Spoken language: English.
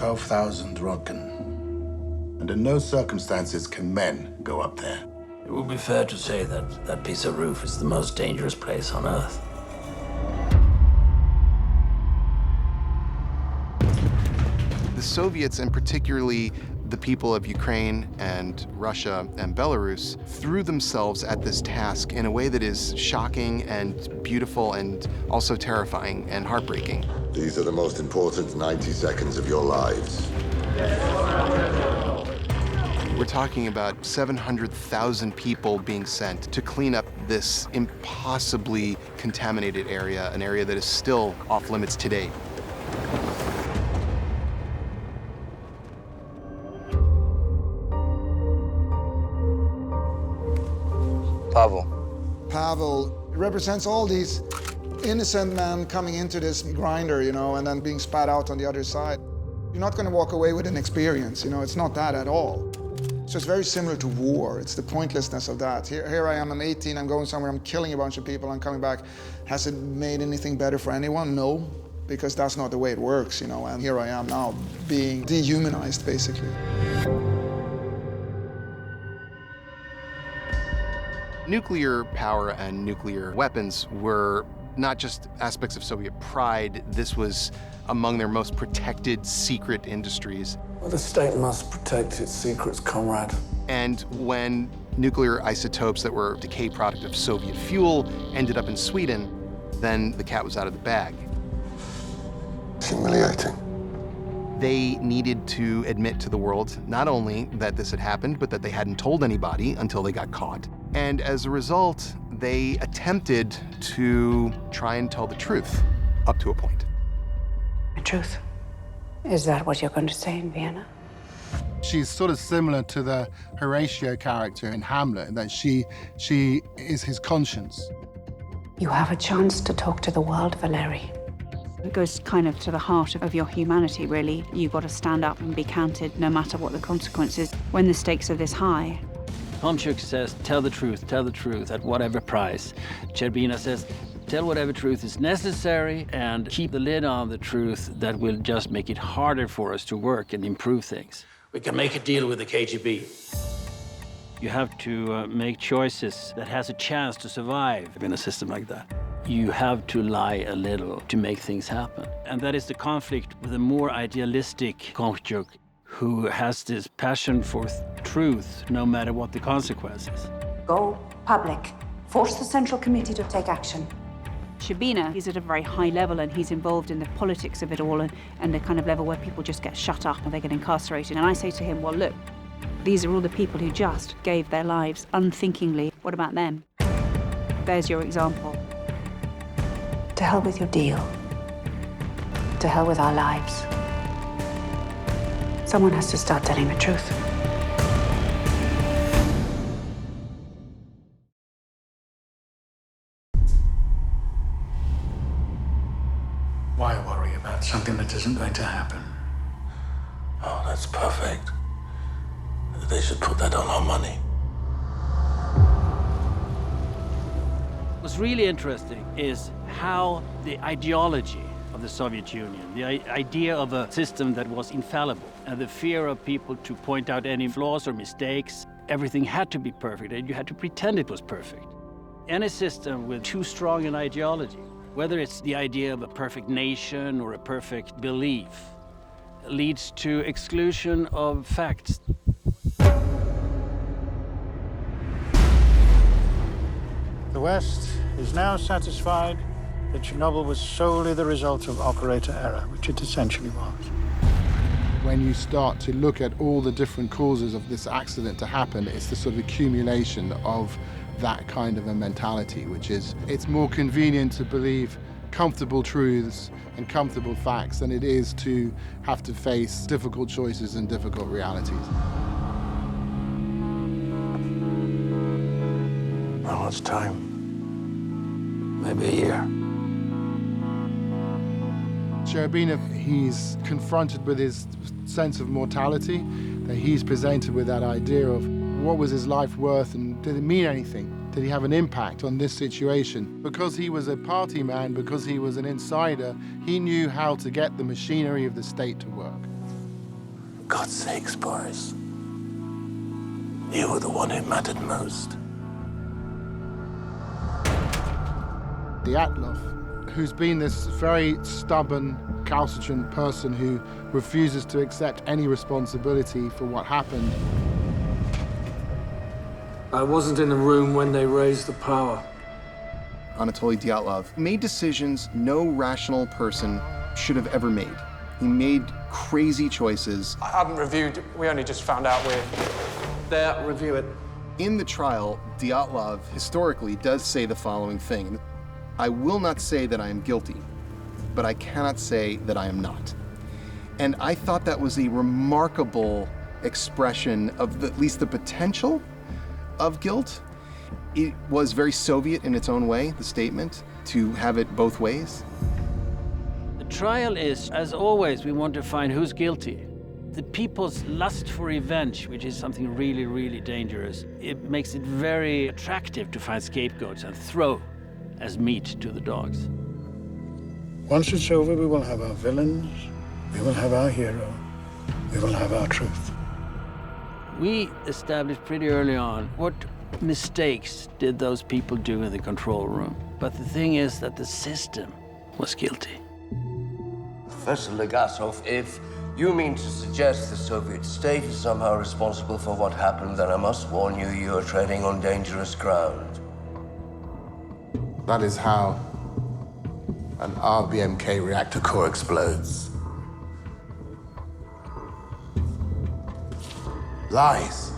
12,000 Rodkin. And in no circumstances can men go up there. It would be fair to say that that piece of roof is the most dangerous place on Earth. The Soviets, and particularly the people of Ukraine and Russia and Belarus, threw themselves at this task in a way that is shocking and beautiful and also terrifying and heartbreaking. These are the most important 90 seconds of your lives. We're talking about 700,000 people being sent to clean up this impossibly contaminated area, an area that is still off limits today. Pavel represents all these innocent men coming into this grinder, you know, and then being spat out on the other side. You're not going to walk away with an experience, you know, it's not that at all. So it's very similar to war. It's the pointlessness of that. Here I am, I'm 18, I'm going somewhere, I'm killing a bunch of people, I'm coming back. Has it made anything better for anyone? No, because that's not the way it works, you know, and here I am now being dehumanized, basically. Nuclear power and nuclear weapons were not just aspects of Soviet pride, this was among their most protected secret industries. Well, the state must protect its secrets, comrade. And when nuclear isotopes that were a decay product of Soviet fuel ended up in Sweden, then the cat was out of the bag. It's humiliating. They needed to admit to the world not only that this had happened, but that they hadn't told anybody until they got caught. And as a result, they attempted to try and tell the truth, up to a point. The truth? Is that what you're going to say in Vienna? She's sort of similar to the Horatio character in Hamlet, that she is his conscience. You have a chance to talk to the world, Valeri. It goes kind of to the heart of your humanity, really. You've got to stand up and be counted, no matter what the consequences, when the stakes are this high. Tomchuk says, tell the truth, at whatever price. Cherbina says, tell whatever truth is necessary and keep the lid on the truth that will just make it harder for us to work and improve things. We can make a deal with the KGB. You have to make choices that has a chance to survive in a system like that. You have to lie a little to make things happen. And that is the conflict with a more idealistic Tomchuk, who has this passion for truth, no matter what the consequences. Go public. Force the Central Committee to take action. Sherbina, he's at a very high level and he's involved in the politics of it all and the kind of level where people just get shut up and they get incarcerated. And I say to him, well, look, these are all the people who just gave their lives unthinkingly. What about them? There's your example. To hell with your deal. To hell with our lives. Someone has to start telling the truth. Why worry about something that isn't going to happen? Oh, that's perfect. They should put that on our money. What's really interesting is how the ideology of the Soviet Union, the idea of a system that was infallible, and the fear of people to point out any flaws or mistakes, everything had to be perfect, and you had to pretend it was perfect. Any system with too strong an ideology, whether it's the idea of a perfect nation or a perfect belief, leads to exclusion of facts. The West is now satisfied that Chernobyl was solely the result of operator error, which it essentially was. When you start to look at all the different causes of this accident to happen, it's the sort of accumulation of that kind of a mentality, which is, it's more convenient to believe comfortable truths and comfortable facts than it is to have to face difficult choices and difficult realities. How much time? Maybe a year. Chernobyl, he's confronted with his sense of mortality, that he's presented with that idea of what was his life worth and did it mean anything? Did he have an impact on this situation? Because he was a party man, because he was an insider, he knew how to get the machinery of the state to work. God's sakes, Boris. You were the one who mattered most. Dyatlov, who's been this very stubborn, recalcitrant person who refuses to accept any responsibility for what happened. I wasn't in the room when they raised the power. Anatoly Dyatlov made decisions no rational person should have ever made. He made crazy choices. I haven't reviewed, we only just found out we're... There, review it. In the trial, Dyatlov historically does say the following thing: I will not say that I am guilty, but I cannot say that I am not. And I thought that was a remarkable expression of at least the potential of guilt. It was very Soviet in its own way, the statement, to have it both ways. The trial is, as always, we want to find who's guilty. The people's lust for revenge, which is something really, really dangerous, it makes it very attractive to find scapegoats and throw as meat to the dogs. Once it's over, we will have our villains, we will have our hero, we will have our truth. We established pretty early on what mistakes did those people do in the control room. But the thing is that the system was guilty. Professor Legasov, if you mean to suggest the Soviet state is somehow responsible for what happened, then I must warn you, you are treading on dangerous ground. That is how an RBMK reactor core explodes. Lies.